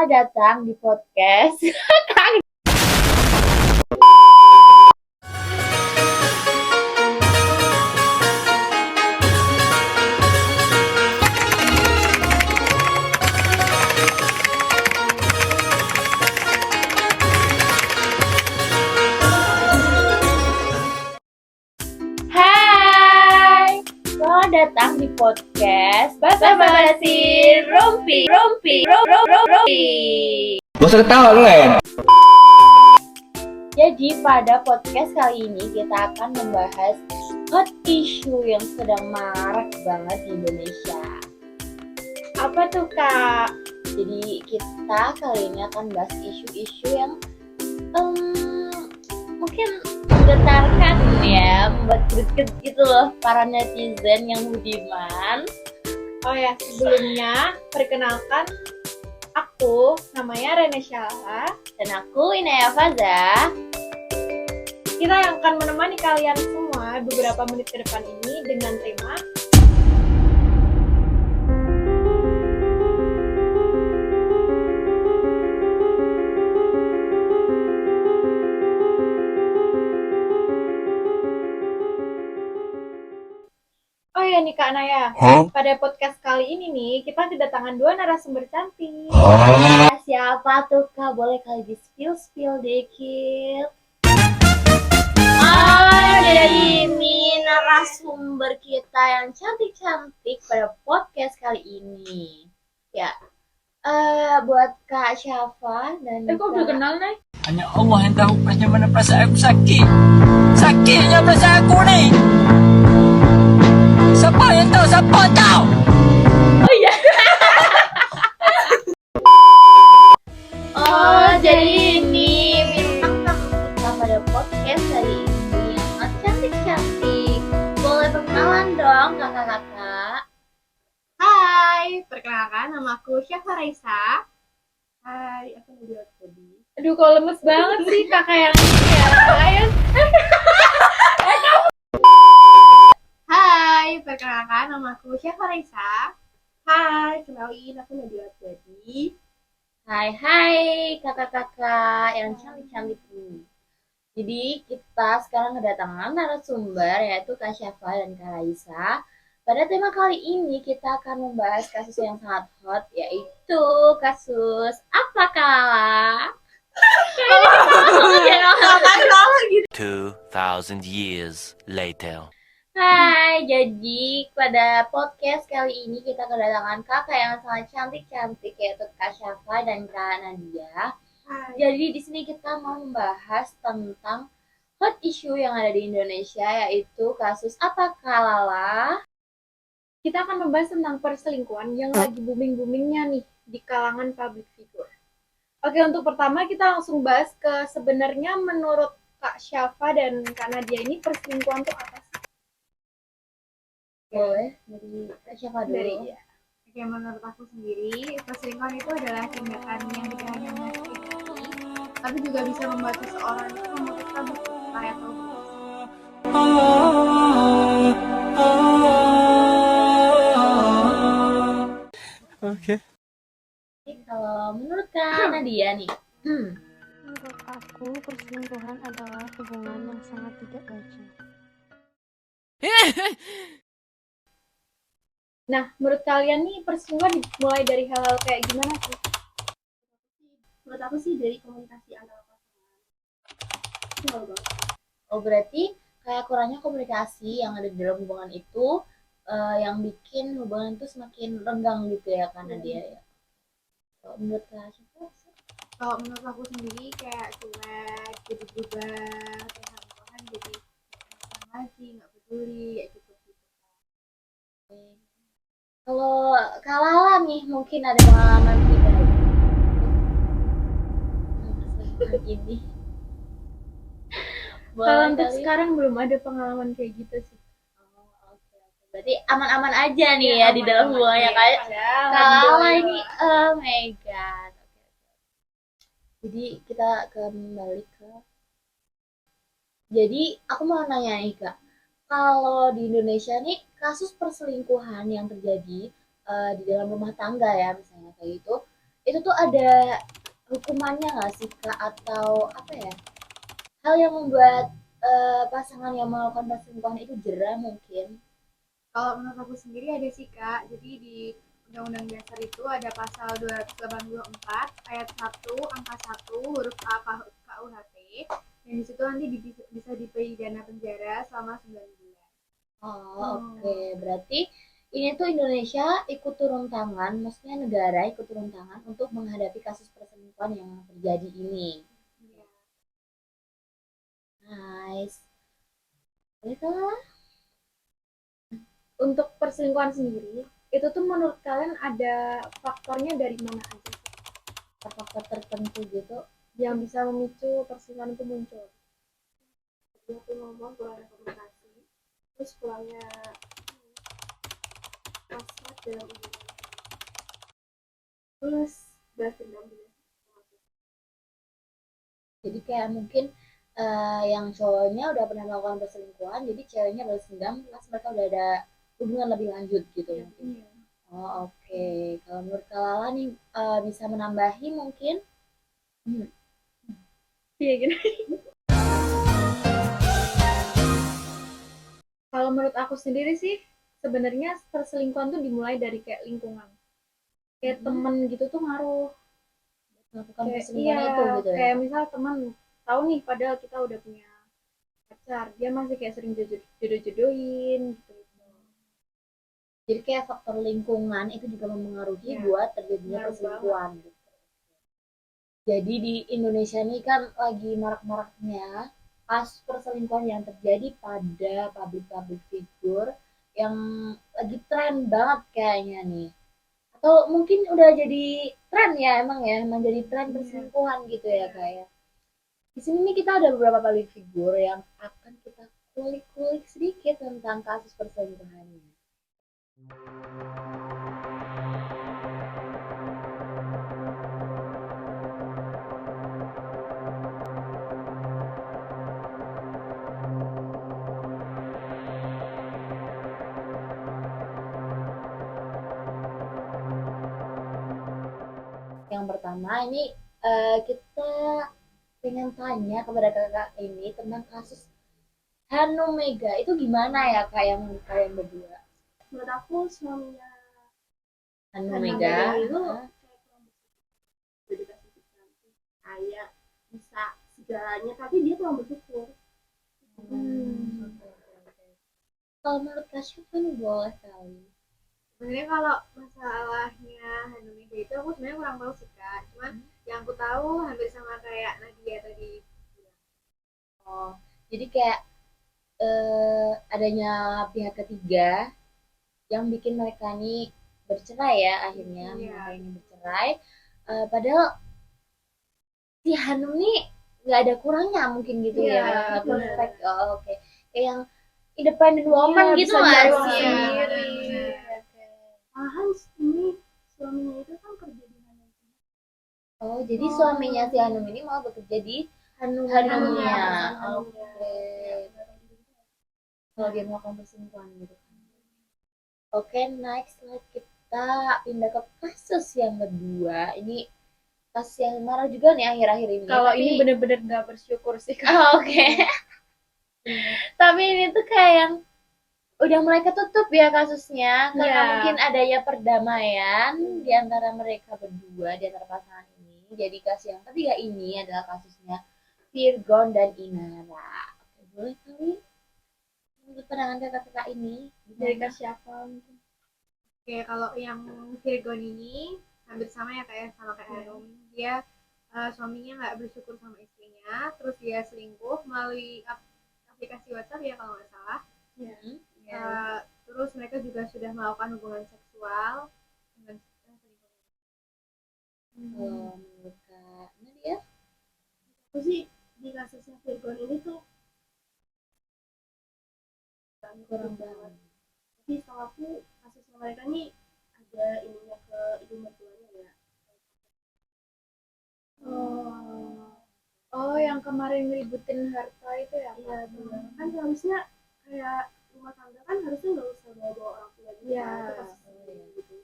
Selamat datang di podcast. Hai, selamat datang di podcast Basa-basi Rumpi. Gak usah ketawa lu, Len. Jadi pada podcast kali ini kita akan membahas hot issue yang sedang marak banget di Indonesia. Apa tuh, Kak? Jadi kita kali ini akan bahas isu-isu yang mungkin menggetarkan ya, membuat greget gitu loh para netizen yang budiman. Oh ya, sebelumnya perkenalkan, aku namanya Rene Syala. Dan aku Inaya Faza. Kita yang akan menemani kalian semua beberapa menit ke depan ini dengan tema Oh ya nih Kak Naya, pada podcast kali ini nih kita kedatangan dua narasumber cantik. Siapa tuh, Kak? Boleh kali di-spill dikit? Jadi ini narasumber kita yang cantik-cantik pada podcast kali ini. Ya, buat Kak Syafa dan Kok udah kenal nih? Hanya Allah yang tahu bagaimana perasaan aku sakit. Sakitnya perasaan aku nih. Siapa yang tahu? Siapa tahu? Oh iya. Jadi ini bintang tamu kita pada podcast hari ini yang sangat cantik-cantik. Boleh perkenalan dong, kakak-kakak. Hai, perkenalkan nama aku Syafa Raisa. Hai, aku Nadia Todi. Aduh, kok lemes banget sih kakak yang ini ya. Ayo. Hai, perkenalkan nama aku Syafa Raisa. Hai, kenalin aku Nadia Todi. Hai kakak-kakak yang cantik-cantik ini. Jadi kita sekarang kedatangan narasumber yaitu Kak Syafa dan Kak Raisa. Pada tema kali ini kita akan membahas kasus yang sangat hot yaitu kasus apa Kak? 2,000 years later. Hai, jadi pada podcast kali ini kita kedatangan kakak yang sangat cantik-cantik yaitu Kak Syafa dan Kak Nadia. Hai. Jadi di sini kita mau membahas tentang hot issue yang ada di Indonesia yaitu kasus apa Lala. Kita akan membahas tentang perselingkuhan yang lagi booming-boomingnya nih di kalangan public figure. Oke, untuk pertama kita langsung bahas ke sebenarnya menurut Kak Syafa dan Kak Nadia ini perselingkuhan itu apa sih? Boleh dari Kak Syafa dulu. Dari ya. Oke, menurut aku sendiri perselingkuhan itu adalah tindakan yang tidak hanya menyakiti, tapi juga bisa membuat seseorang itu memutuskan untuk bercerai atau Oke. Jadi kalau menurut Kak Nadia nih, Menurut aku, perselingkuhan adalah hubungan yang sangat tidak wajar. Nah, menurut kalian nih perselingkuhan mulai dari hal-hal kayak gimana sih? Menurut aku sih dari komunikasi antara pasangan. Itu hal banget. oh berarti kayak kurangnya komunikasi yang ada di dalam hubungan itu yang bikin hubungan itu semakin renggang gitu ya Kak Nadia ya. Kalau menurut Kak Syafa? Kalau menurut aku sendiri kayak cuek, jadi berubah, kayak hal-hal jadi nggak lagi, nggak peduli, kayak gitu. Kalau Kak Lala nih mungkin ada pengalaman pribadi ini. Kalau Boleh untuk kali? sekarang belum ada pengalaman kayak gitu sih. Oh, oke. Berarti aman-aman aja nih ya di dalam aman-aman hubungannya aja. kayak Padahal, Kak Lala alhamdulillah. ini. Oh my god. Oke. Jadi kita kembali ke. Jadi aku mau nanya nih Kak, kalau di Indonesia nih kasus perselingkuhan yang terjadi di dalam rumah tangga ya misalnya kayak gitu, itu tuh ada hukumannya nggak sih Kak, atau apa ya, hal yang membuat pasangan yang melakukan perselingkuhan itu jera mungkin? Kalau menurut aku sendiri ada sih Kak. Jadi di Undang-Undang Dasar itu ada pasal 284 ayat 1 angka 1 huruf A KUHP. Dan di situ nanti bisa dipidana penjara selama 9 bulan. Oke. Berarti ini tuh Indonesia ikut turun tangan, maksudnya negara ikut turun tangan untuk menghadapi kasus perselingkuhan yang terjadi ini. Iya. Nice. Baiklah. Untuk perselingkuhan sendiri, itu tuh menurut kalian ada faktornya dari mana aja sih Faktor tertentu gitu. yang bisa memicu perselingkuhan itu muncul? Dia tuh ngomong kurangnya komunikasi, terus kurangnya hasrat dalam hubungan, terus balas dendam juga. Jadi kayak mungkin yang cowoknya udah pernah melakukan perselingkuhan, jadi ceweknya balas dendam, pas mereka udah ada hubungan lebih lanjut gitu mungkin. Iya. Oh oke. Kalau menurut Kak Lala nih bisa menambahi mungkin? Hmm. Iya gini. Kalau menurut aku sendiri sih, sebenarnya perselingkuhan tuh dimulai dari kayak lingkungan. Kayak temen gitu tuh ngaruh. Melakukan Kayak perselingkuhan iya, itu gitu ya. kayak misal teman tahu nih padahal kita udah punya pacar, dia masih kayak sering jodoh-jodohin gitu. Jadi kayak faktor lingkungan itu juga mempengaruhi Iya, buat terjadinya ngaruh perselingkuhan gitu. Jadi di Indonesia ini kan lagi marak-maraknya kasus perselingkuhan yang terjadi pada public figure yang lagi tren banget kayaknya nih. Atau mungkin udah jadi tren ya, emang jadi tren perselingkuhan gitu ya kayak. Di sini nih kita ada beberapa public figure yang akan kita kulik-kulik sedikit tentang kasus perselingkuhannya. Yang pertama ini kita pengen tanya kepada kakak ini tentang kasus Hanum Mega. Itu gimana ya kak yang menurut kalian berdua? Menurut aku suaminya Hanum Hanum Mega. Mega itu Hah? udah dikasih cantik, kaya, bisa segalanya, tapi dia kurang bersyukur. Oke, oke. Kalau menurut Kak Syafan boleh kali. Sebenarnya kalau masalahnya Hanum Mega itu aku sebenarnya kurang tahu sih Kak. Cuman yang aku tahu hampir sama kayak Nadia tadi. Oh, jadi kayak adanya pihak ketiga yang bikin mereka ini bercerai ya akhirnya Iya. mereka ini bercerai. Padahal si Hanum nih nggak ada kurangnya mungkin gitu Iya, ya, nggak benar. perfect. Oh, oke. Kayak yang independent woman Iya, gitu bisa nggak nyari sih? uang sendiri. Oke. Malahan ini suaminya itu kan kerja di Hanum. Oh, jadi suaminya si Hanum ini mau bekerja di Hanumnya. Oke. Kalau dia melakukan perselingkuhan gitu kan. Oke, next kita pindah ke kasus yang kedua. Ini kasus yang marah juga nih akhir-akhir ini. Kalau Tapi- ini bener-bener nggak bersyukur sih Kak. Oh, oke. Tapi ini tuh kayak yang udah mulai ketutup ya kasusnya karena Iya. mungkin adanya perdamaian di antara mereka berdua, di antara pasangan ini. Jadi kasus yang ketiga ini adalah kasusnya Virgon dan Inara. Oke, boleh kali menurut pandangan kakak-kakak ini Dari gimana? Kak siapa mungkin? Oke, kalau yang Virgon ini hampir sama ya kayak sama kayak Hanum. Dia suaminya nggak bersyukur sama istrinya, terus dia selingkuh melalui aplikasi WhatsApp ya kalau nggak salah. Hmm? Terus mereka juga sudah melakukan hubungan seksual dengan selingkuh. Kalau menurut Kak Nadia? Aku sih di kasusnya Virgon ini tuh Kurang banget. tapi setahu aku kasusnya mereka nih ada ininya ke ibu mertuanya ya. Oh, yang kemarin ngeributin harta itu ya? Iya, benar. Kan harusnya kayak rumah tangga kan harusnya nggak usah bawa orang tua juga. Iya. Itu kasus sendiri gitu.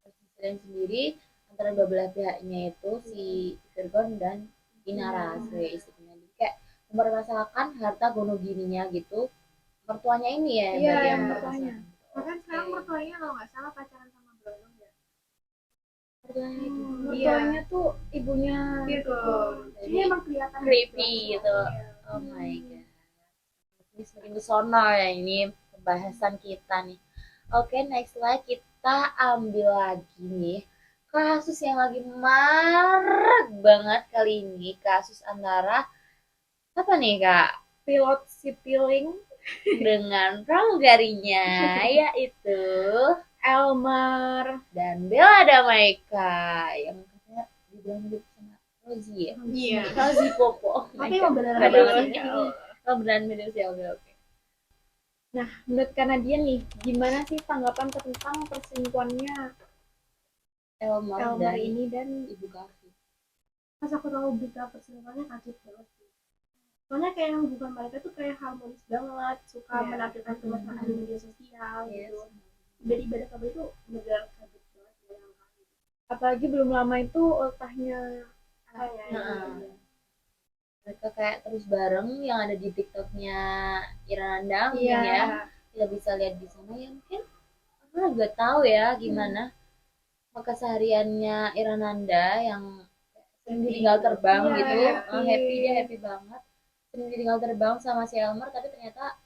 Presiden sendiri antara dua belah pihaknya itu si Virgon dan Inara sebagai istrinya. Jadi kayak mempermasalahkan harta gono gininya gitu. Mertuanya ini ya Iya, berarti yang mertuanya. mempermasalahkan. Bahkan sekarang Oke. mertuanya kalau nggak salah pacaran sama Brondong ya. Mertuanya itu Mertuanya tuh ibunya Virgon. Jadi Ini emang kelihatan creepy gitu. Iya. Oh my god. Ini semakin kesana ya ini pembahasan kita nih. Oke, next slide kita ambil lagi nih kasus yang lagi marak banget kali ini, kasus antara apa nih kak pilot Citylink dengan pramugarinya yaitu Elmer. dan Bella Damaika yang katanya dibilang hidup sama Rosie ya. Iya. Rosie Popo. Tapi emang beneran Ada mirip banget sih. ini. Oh beneran mirip sih, oke. Nah, menurut Kanadian nih, gimana sih tanggapan tentang perselingkuhannya Elmer Elmer dan ini dan Ibu Kavi. Pas aku tahu berita perselingkuhannya kaget banget sih. Soalnya kayak yang hubungan mereka tuh kayak harmonis banget, suka Iya. menampilkan kemesraan di media sosial Yes. gitu. Dari kabar itu bener kaget banget yang apalagi belum lama itu ultahnya kayaknya. Heeh. Mereka kayak terus bareng yang ada di TikToknya Irananda mungkin Iya. ya. Kita bisa lihat di sana ya mungkin aku juga tahu ya gimana kesehariannya Irananda yang sering ditinggal terbang Iya, gitu. happy. Dia happy banget. Sering ditinggal terbang sama si Elmer tapi ternyata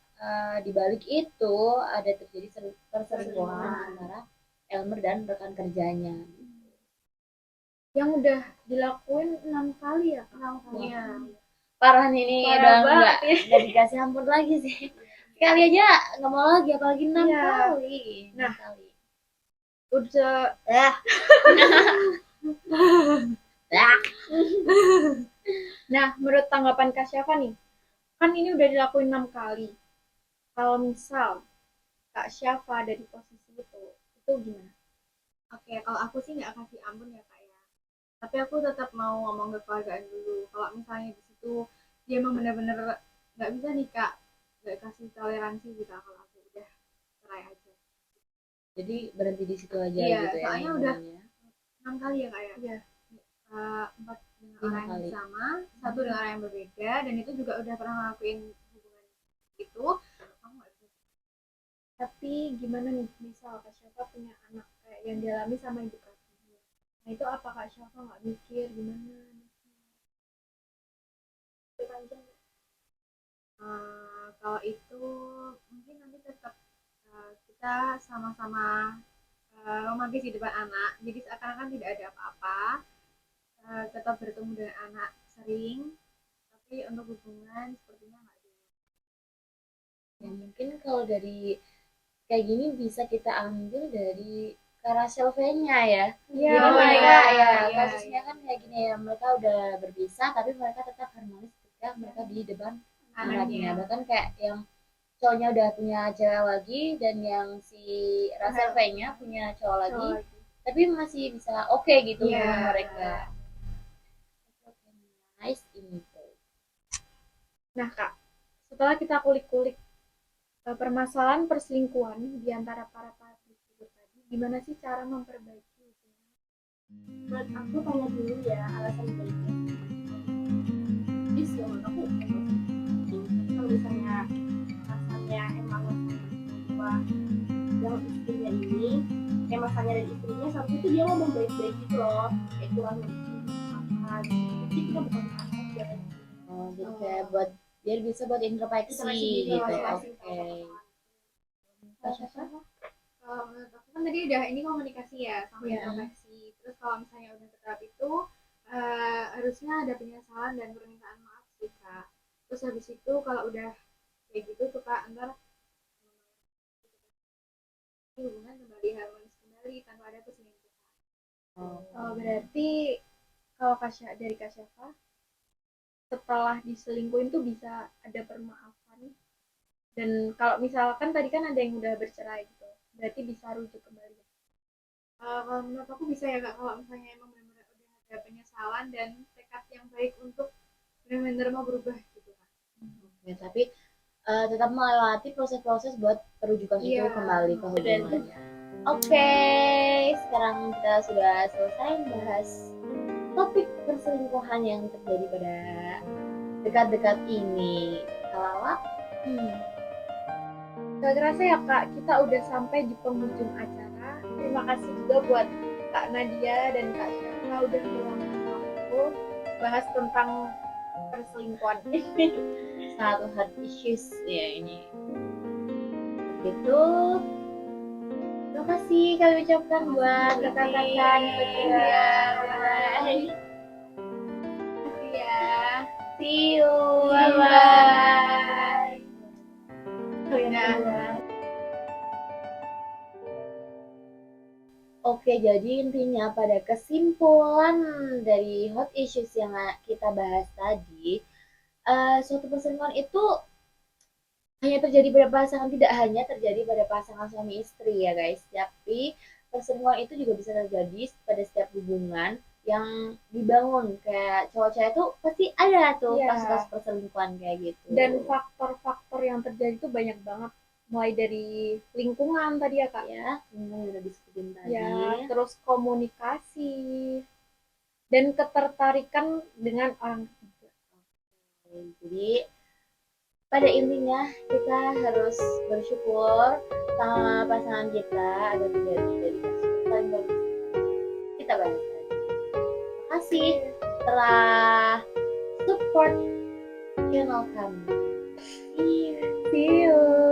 di balik itu ada terjadi perselingkuhan antara Elmer dan rekan kerjanya. yang udah dilakuin 6 kali ya, Kak? Iya. Parah nih ini Parah udah banget nggak dikasih ampun lagi sih. Sekali aja nggak mau lagi apalagi 6 Iya. kali. Nah. 6 kali. Udah Ah. Ah. Nah, menurut tanggapan Kak Syafa nih, kan ini udah dilakuin 6 kali. Kalau misal Kak Syafa ada di posisi itu gimana? Oke, kalau aku sih nggak kasih ampun ya kak ya. Tapi aku tetap mau ngomong ke keluargaan dulu. Kalau misalnya di situ dia emang bener-bener nggak bisa nih kak, nggak kasih toleransi kita kalau aku udah cerai aja. Jadi berhenti di situ aja Iya, gitu ya. soalnya udah ngomongnya. 6 kali ya kak ya. Iya. 4 dengan 5 orang kali. yang sama, 1 dengan orang yang berbeda, dan itu juga udah pernah ngelakuin hubungan itu. Aku nggak bisa. Tapi gimana nih, misal Kak Syafa punya anak kayak yang dialami sama ibu kandungnya. Nah, itu apa Kak Syafa nggak mikir gimana? Kalau itu mungkin nanti tetap kita sama-sama romantis di depan anak, jadi seakan-akan tidak ada apa-apa, tetap bertemu dengan anak sering, tapi untuk hubungan sepertinya nggak ada. Ya mungkin kalau dari kayak gini bisa kita ambil dari Karasel V-nya ya. Iya. Jadi Oh, mereka iya, ya iya, kasusnya kan kayak gini ya, mereka udah berpisah tapi mereka tetap harmonis ketika mereka di depan anaknya. Bahkan kayak yang cowoknya udah punya cewek lagi dan yang si Russell V-nya punya cowok lagi, tapi masih bisa oke gitu Iya. hubungan mereka. Nice info. Nah Kak, setelah kita kulik-kulik permasalahan perselingkuhan di antara para public figure tadi, gimana sih cara memperbaiki hubungan? Buat aku tanya dulu ya alasan baiknya. Jadi menurut aku kalau misalnya alasannya emang bahwa yang istrinya ini masanya dan istrinya satu itu dia ngomong baik-baik gitu loh, kayak kurang apa gitu. Jadi kita bukan aja. Oh, jadi kayak buat biar bisa buat introspeksi gitu. Oke. Kalau menurut aku kan tadi udah ini komunikasi ya sama Iya. introspeksi. Terus kalau misalnya udah ke tahap itu harusnya ada penyesalan dan permintaan maaf sih kak. Terus habis itu kalau udah kayak gitu tuh kak, ntar hubungan kembali harmonis kembali tanpa ada perselingkuhan. Oh, berarti kalau dari Kak Syafa, setelah diselingkuhin tuh bisa ada permaafan. Dan kalau misalkan tadi kan ada yang udah bercerai gitu, berarti bisa rujuk kembali. Kalau menurut aku bisa ya kak, kalau misalnya emang benar-benar udah ada penyesalan dan tekad yang baik untuk benar-benar mau berubah gitu kak. Ya, tapi tetap melewati proses-proses buat perujukan itu Iya, kembali ke hubungannya. Oke, sekarang kita sudah selesai membahas topik perselingkuhan yang terjadi pada dekat-dekat ini. Kalau Gak kerasa ya Kak, kita udah sampai di penghujung acara. Terima kasih juga buat Kak Nadia dan Kak Syafa udah meluangkan waktu bahas tentang perselingkuhan ini. satu hot issues ya ini. Begitu. Terima kasih kami ucapkan buat kakak-kakak berdua. Bye. Ya. See you. Bye bye. Oke, jadi intinya pada kesimpulan dari hot issues yang kita bahas tadi, suatu perselingkuhan itu hanya terjadi pada pasangan, tidak hanya terjadi pada pasangan suami istri ya guys, tapi perselingkuhan itu juga bisa terjadi pada setiap hubungan yang dibangun. Kayak cowok-cewek itu pasti ada tuh Iya. kasus-kasus perselingkuhan kayak gitu. Dan faktor-faktor yang terjadi itu banyak banget. Mulai dari lingkungan tadi ya Kak. ya, yang udah disebutin tadi. Ya, terus komunikasi dan ketertarikan dengan orang ketiga. Jadi pada intinya kita harus bersyukur sama pasangan kita agar tidak terjadi kasus saling kita bahas tadi. Terima kasih telah support channel kami. See you. See you.